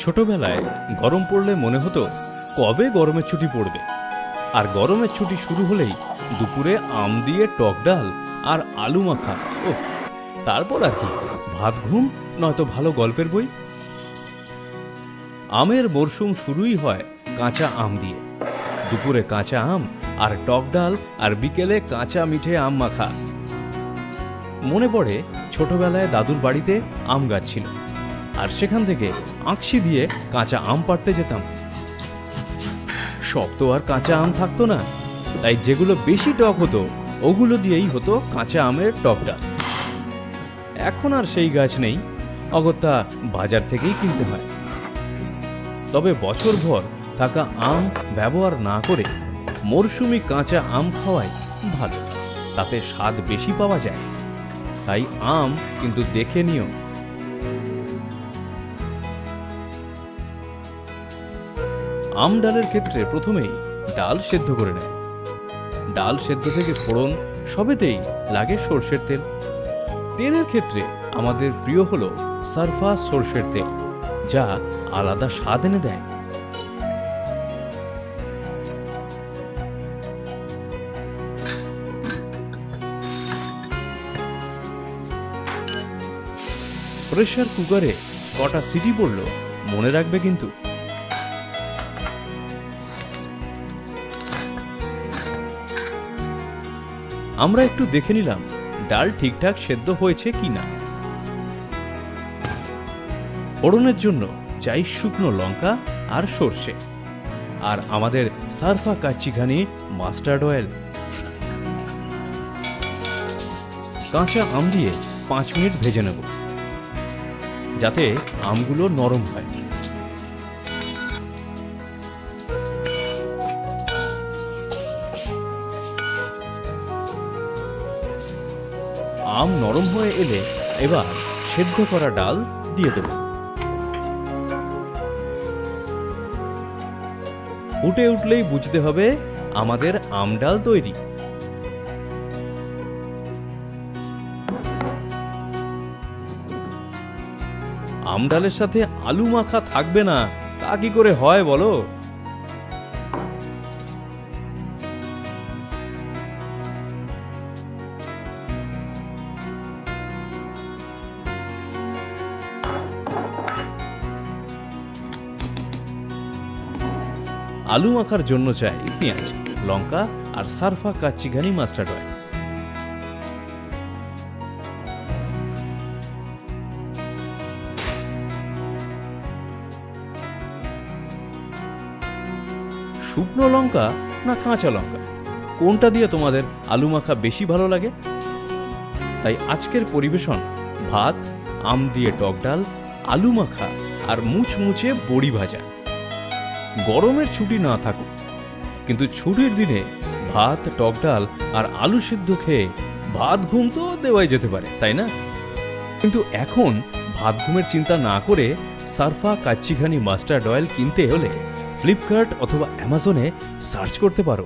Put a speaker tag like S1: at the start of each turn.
S1: ছোটবেলায় গরম পড়লে মনে হতো কবে গরমের ছুটি পড়বে। আর গরমের ছুটি শুরু হলেই দুপুরে আম দিয়ে টক ডাল আর আলু মাখা, ওহ, তারপর আর কি, ভাত ঘুম, নয়তো ভালো গল্পের বই। আমের মরশুম শুরুই হয় কাঁচা আম দিয়ে। দুপুরে কাঁচা আম আর টক ডাল, আর বিকেলে কাঁচা মিঠে আম মাখা। মনে পড়ে ছোটবেলায় দাদুর বাড়িতে আম গাছ ছিল, আর সেখান থেকে আঁকশি দিয়ে কাঁচা আম পাড়তে যেতাম। সব তো আর কাঁচা আম থাকতো না, তাই যেগুলো বেশি টক হতো ওগুলো দিয়েই হতো কাঁচা আমের টক ডাল। এখন আর সেই গাছ নেই, অগত্যা বাজার থেকেই কিনতে হয়। তবে বছরভর থাকা আম ব্যবহার না করে মরশুমি কাঁচা আম খাওয়াই ভালো, তাতে স্বাদ বেশি পাওয়া যায়। তাই আম কিন্তু দেখে নিও। আম ডালের ক্ষেত্রে প্রথমেই ডাল সেদ্ধ করে নেয়। ডাল সেদ্ধ থেকে ফোড়ন সবেতেই লাগে সর্ষের তেল। তেলের ক্ষেত্রে আমাদের প্রিয় হলো সারফা সর্ষের তেল, যা আলাদা স্বাদ এনে দেয়। প্রেসার কুকারে কটা সিটি পড়লো মনে রাখবে কিন্তু। আমরা একটু দেখে নিলাম ডাল ঠিকঠাক সেদ্ধ হয়েছে কিনা। ফোড়নের জন্য চাই শুকনো লঙ্কা আর সর্ষে, আর আমাদের সারফা কাচ্চিঘানি মাস্টার্ড অয়েল। কাঁচা আম দিয়ে 5 মিনিট ভেজে নেব, যাতে আমগুলো নরম হয়। আম নরম হয়ে এলে এবার সেদ্ধ করা ডাল দিয়ে দেব। ফুটে উঠলেই বুঝতে হবে আমাদের আম ডাল তৈরি। আম ডালের সাথে আলু মাখা থাকবে না, তা কি করে হয় বলো? আলু মাখার জন্য চাই পেঁয়াজ, লঙ্কা আর সারফা কাচ্চিঘানি মাস্টার্ড অয়েল। শুকনো লঙ্কা না কাঁচা লঙ্কা, কোনটা দিয়ে তোমাদের আলু মাখা বেশি ভালো লাগে? তাই আজকের পরিবেশন ভাত, আম দিয়ে টক ডাল, আলু মাখা আর মুচমুচে বড়ি ভাজা। গরমের ছুটি না থাকুক, কিন্তু ছুটির দিনে ভাত, টক ডাল আর আলু সিদ্ধ খেয়ে ভাত ঘুম তো দেওয়াই যেতে পারে, তাই না? কিন্তু এখন ভাত ঘুমের চিন্তা না করে সারফা কাচ্চিঘানি মাস্টার্ড অয়েল কিনতে হলে ফ্লিপকার্ট অথবা অ্যামাজনে সার্চ করতে পারো।